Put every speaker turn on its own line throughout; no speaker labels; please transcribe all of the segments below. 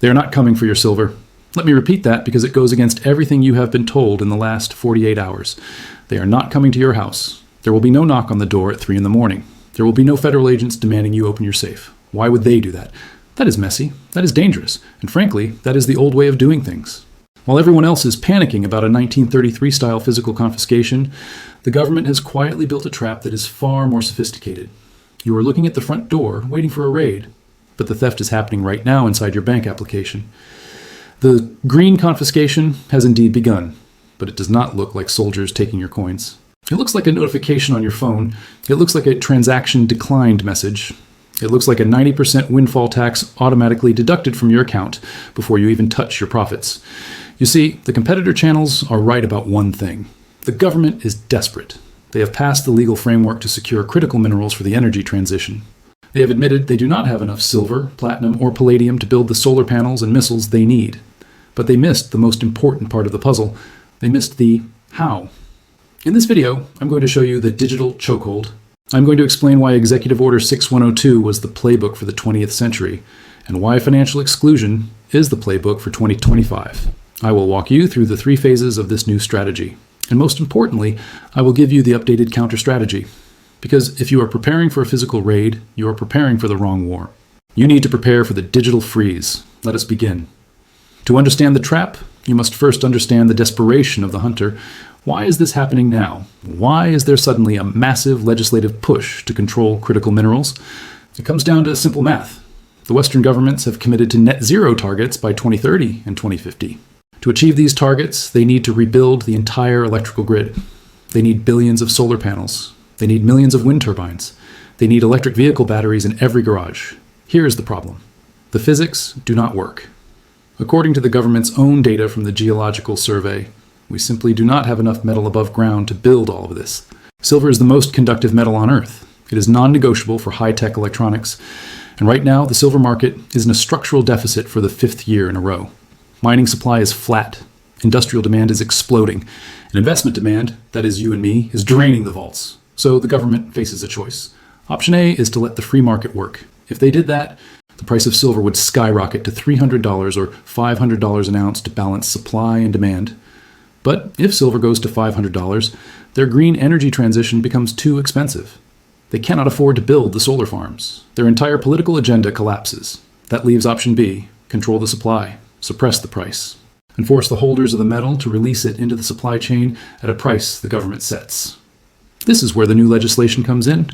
They are not coming for your silver. Let me repeat that because it goes against everything you have been told in the last 48 hours. They are not coming to your house. There will be no knock on the door at 3 in the morning. There will be no federal agents demanding you open your safe. Why would they do that? That is messy. That is dangerous. And frankly, that is the old way of doing things. While everyone else is panicking about a 1933-style physical confiscation, the government has quietly built a trap that is far more sophisticated. You are looking at the front door, waiting for a raid, but the theft is happening right now inside your bank application. The green confiscation has indeed begun, but it does not look like soldiers taking your coins. It looks like a notification on your phone. It looks like a transaction declined message. It looks like a 90% windfall tax automatically deducted from your account before you even touch your profits. You see, the competitor channels are right about one thing. The government is desperate. They have passed the legal framework to secure critical minerals for the energy transition. They have admitted they do not have enough silver, platinum, or palladium to build the solar panels and missiles they need. But they missed the most important part of the puzzle. They missed the how. In this video, I'm going to show you the digital chokehold. I'm going to explain why Executive Order 6102 was the playbook for the 20th century, and why financial exclusion is the playbook for 2025. I will walk you through the 3 phases of this new strategy. And most importantly, I will give you the updated counter strategy. Because if you are preparing for a physical raid, you are preparing for the wrong war. You need to prepare for the digital freeze. Let us begin. To understand the trap, you must first understand the desperation of the hunter. Why is this happening now? Why is there suddenly a massive legislative push to control critical minerals? It comes down to simple math. The Western governments have committed to net zero targets by 2030 and 2050. To achieve these targets, they need to rebuild the entire electrical grid. They need billions of solar panels. They need millions of wind turbines. They need electric vehicle batteries in every garage. Here is the problem. The physics do not work. According to the government's own data from the Geological Survey, we simply do not have enough metal above ground to build all of this. Silver is the most conductive metal on Earth. It is non-negotiable for high-tech electronics. And right now, the silver market is in a structural deficit for the 5th year in a row. Mining supply is flat. Industrial demand is exploding. And investment demand, that is you and me, is draining the vaults. So the government faces a choice. Option A is to let the free market work. If they did that, the price of silver would skyrocket to $300 or $500 an ounce to balance supply and demand. But if silver goes to $500, their green energy transition becomes too expensive. They cannot afford to build the solar farms. Their entire political agenda collapses. That leaves option B, control the supply, suppress the price, and force the holders of the metal to release it into the supply chain at a price the government sets. This is where the new legislation comes in.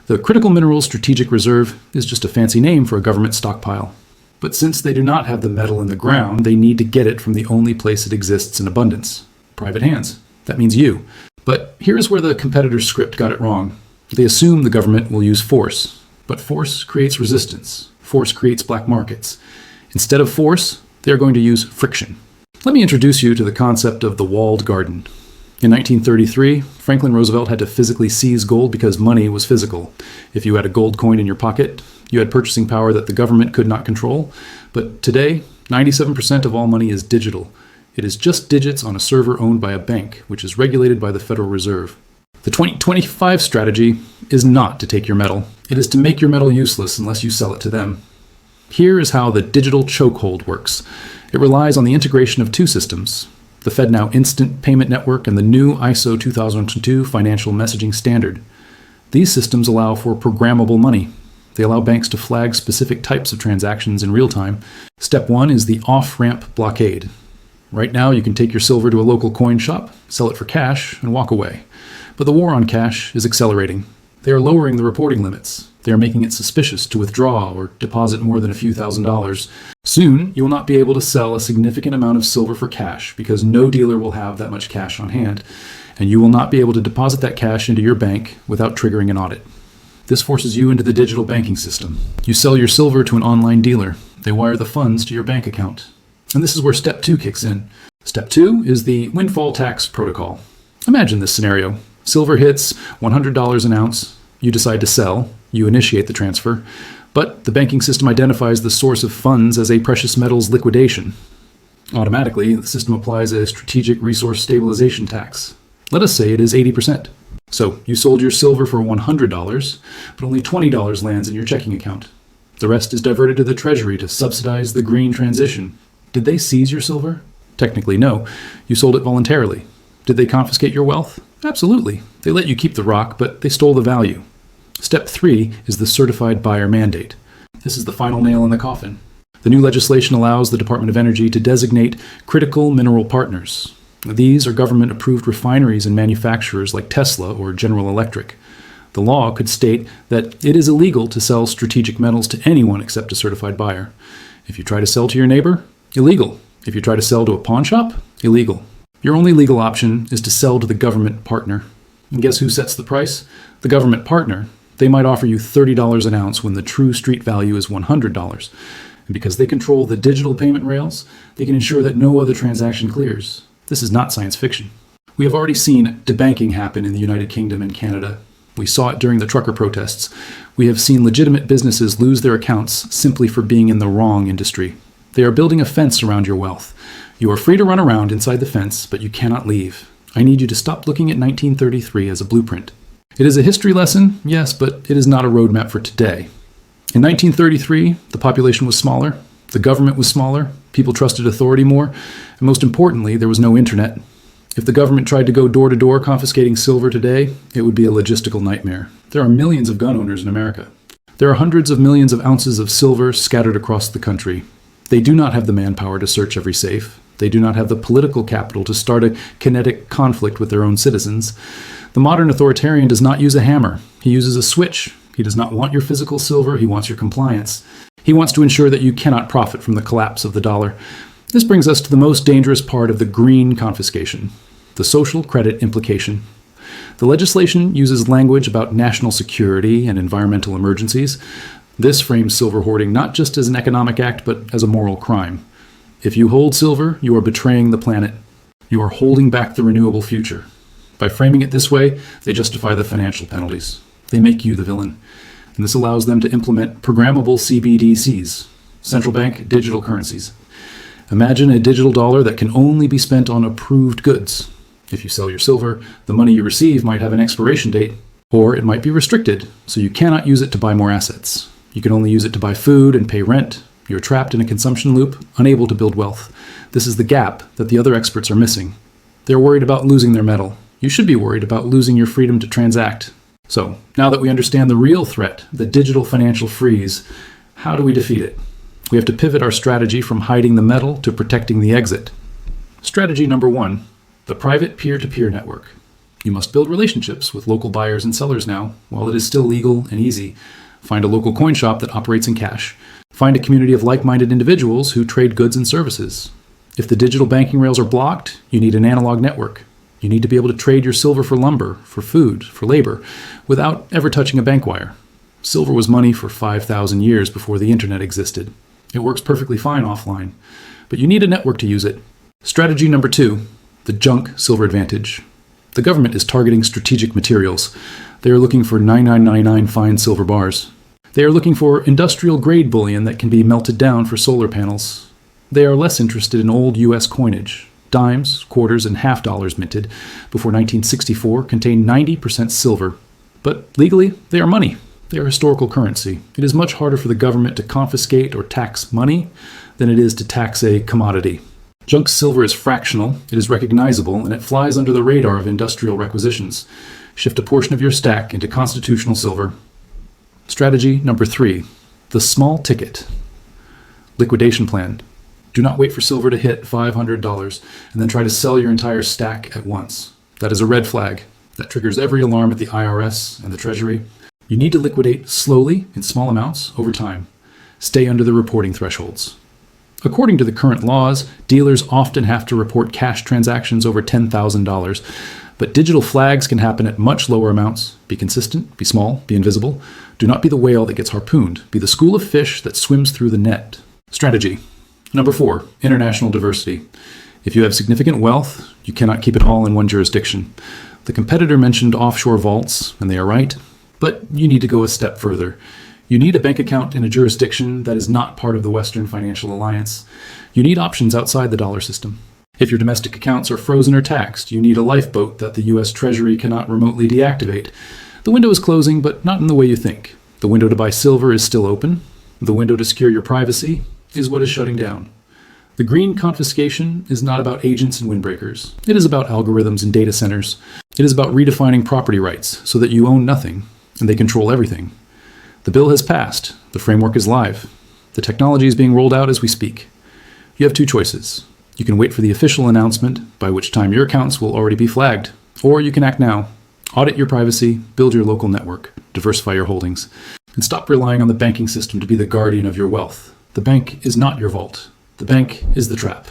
The Critical Minerals Strategic Reserve is just a fancy name for a government stockpile. But since they do not have the metal in the ground, they need to get it from the only place it exists in abundance: private hands. That means you. But here's where the competitor's script got it wrong. They assume the government will use force. But force creates resistance. Force creates black markets. Instead of force, they are going to use friction. Let me introduce you to the concept of the walled garden. In 1933, Franklin Roosevelt had to physically seize gold because money was physical. If you had a gold coin in your pocket, you had purchasing power that the government could not control. But today, 97% of all money is digital. It is just digits on a server owned by a bank, which is regulated by the Federal Reserve. The 2025 strategy is not to take your metal. It is to make your metal useless unless you sell it to them. Here is how the digital chokehold works. It relies on the integration of 2 systems: the FedNow Instant Payment Network and the new ISO 2002 Financial Messaging Standard. These systems allow for programmable money. They allow banks to flag specific types of transactions in real time. Step 1 is the off-ramp blockade. Right now, you can take your silver to a local coin shop, sell it for cash, and walk away. But the war on cash is accelerating. They are lowering the reporting limits. They are making it suspicious to withdraw or deposit more than a few $1,000s. Soon, you will not be able to sell a significant amount of silver for cash because no dealer will have that much cash on hand, and you will not be able to deposit that cash into your bank without triggering an audit. This forces you into the digital banking system. You sell your silver to an online dealer. They wire the funds to your bank account. And this is where Step 2 kicks in. Step 2 is the windfall tax protocol. Imagine this scenario. Silver hits $100 an ounce. You decide to sell. You initiate the transfer. But the banking system identifies the source of funds as a precious metals liquidation. Automatically, the system applies a strategic resource stabilization tax. Let us say it is 80%. So you sold your silver for $100, but only $20 lands in your checking account. The rest is diverted to the Treasury to subsidize the green transition. Did they seize your silver? Technically, no. You sold it voluntarily. Did they confiscate your wealth? Absolutely. They let you keep the rock, but they stole the value. Step 3 is the certified buyer mandate. This is the final nail in the coffin. The new legislation allows the Department of Energy to designate critical mineral partners. These are government-approved refineries and manufacturers like Tesla or General Electric. The law could state that it is illegal to sell strategic metals to anyone except a certified buyer. If you try to sell to your neighbor, illegal. If you try to sell to a pawn shop, illegal. Your only legal option is to sell to the government partner. And guess who sets the price? The government partner. They might offer you $30 an ounce when the true street value is $100. And because they control the digital payment rails, they can ensure that no other transaction clears. This is not science fiction. We have already seen debanking happen in the United Kingdom and Canada. We saw it during the trucker protests. We have seen legitimate businesses lose their accounts simply for being in the wrong industry. They are building a fence around your wealth. You are free to run around inside the fence, but you cannot leave. I need you to stop looking at 1933 as a blueprint. It is a history lesson, yes, but it is not a roadmap for today. In 1933, the population was smaller, the government was smaller, people trusted authority more, and most importantly, there was no internet. If the government tried to go door to door confiscating silver today, it would be a logistical nightmare. There are millions of gun owners in America. There are hundreds of millions of ounces of silver scattered across the country. They do not have the manpower to search every safe. They do not have the political capital to start a kinetic conflict with their own citizens. The modern authoritarian does not use a hammer. He uses a switch. He does not want your physical silver. He wants your compliance. He wants to ensure that you cannot profit from the collapse of the dollar. This brings us to the most dangerous part of the green confiscation, the social credit implication. The legislation uses language about national security and environmental emergencies. This frames silver hoarding not just as an economic act, but as a moral crime. If you hold silver, you are betraying the planet. You are holding back the renewable future. By framing it this way, they justify the financial penalties. They make you the villain. And this allows them to implement programmable CBDCs, central bank digital currencies. Imagine a digital dollar that can only be spent on approved goods. If you sell your silver, the money you receive might have an expiration date, or it might be restricted, so you cannot use it to buy more assets. You can only use it to buy food and pay rent. You're trapped in a consumption loop, unable to build wealth. This is the gap that the other experts are missing. They're worried about losing their metal. You should be worried about losing your freedom to transact. So, now that we understand the real threat, the digital financial freeze, how do we defeat it? We have to pivot our strategy from hiding the metal to protecting the exit. Strategy number 1, the private peer-to-peer network. You must build relationships with local buyers and sellers now, while it is still legal and easy. Find a local coin shop that operates in cash. Find a community of like-minded individuals who trade goods and services. If the digital banking rails are blocked, you need an analog network. You need to be able to trade your silver for lumber, for food, for labor, without ever touching a bank wire. Silver was money for 5,000 years before the internet existed. It works perfectly fine offline, but you need a network to use it. Strategy number 2, the junk silver advantage. The government is targeting strategic materials. They are looking for 9999 fine silver bars. They are looking for industrial-grade bullion that can be melted down for solar panels. They are less interested in old U.S. coinage. Dimes, quarters, and half dollars minted before 1964 contain 90% silver. But legally, they are money. They are historical currency. It is much harder for the government to confiscate or tax money than it is to tax a commodity. Junk silver is fractional, it is recognizable, and it flies under the radar of industrial requisitions. Shift a portion of your stack into constitutional silver. Strategy number 3, the small ticket. Liquidation plan. Do not wait for silver to hit $500 and then try to sell your entire stack at once. That is a red flag. That triggers every alarm at the IRS and the Treasury. You need to liquidate slowly in small amounts over time. Stay under the reporting thresholds. According to the current laws, dealers often have to report cash transactions over $10,000, but digital flags can happen at much lower amounts. Be consistent, be small, be invisible. Do not be the whale that gets harpooned. Be the school of fish that swims through the net. Strategy. Number 4, international diversity. If you have significant wealth, you cannot keep it all in one jurisdiction. The competitor mentioned offshore vaults, and they are right, but you need to go a step further. You need a bank account in a jurisdiction that is not part of the Western Financial Alliance. You need options outside the dollar system. If your domestic accounts are frozen or taxed, you need a lifeboat that the U.S. Treasury cannot remotely deactivate. The window is closing, but not in the way you think. The window to buy silver is still open. The window to secure your privacy is what is shutting down. The green confiscation is not about agents and windbreakers. It is about algorithms and data centers. It is about redefining property rights so that you own nothing and they control everything. The bill has passed. The framework is live. The technology is being rolled out as we speak. You have two choices. You can wait for the official announcement, by which time your accounts will already be flagged. Or you can act now. Audit your privacy, build your local network, diversify your holdings, and stop relying on the banking system to be the guardian of your wealth. The bank is not your vault. The bank is the trap.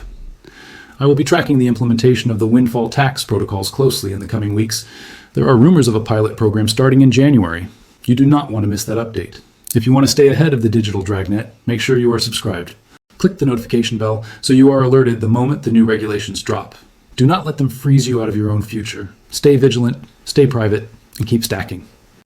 I will be tracking the implementation of the Windfall tax protocols closely in the coming weeks. There are rumors of a pilot program starting in January. You do not want to miss that update. If you want to stay ahead of the digital dragnet, make sure you are subscribed. Click the notification bell so you are alerted the moment the new regulations drop. Do not let them freeze you out of your own future. Stay vigilant, stay private, and keep stacking.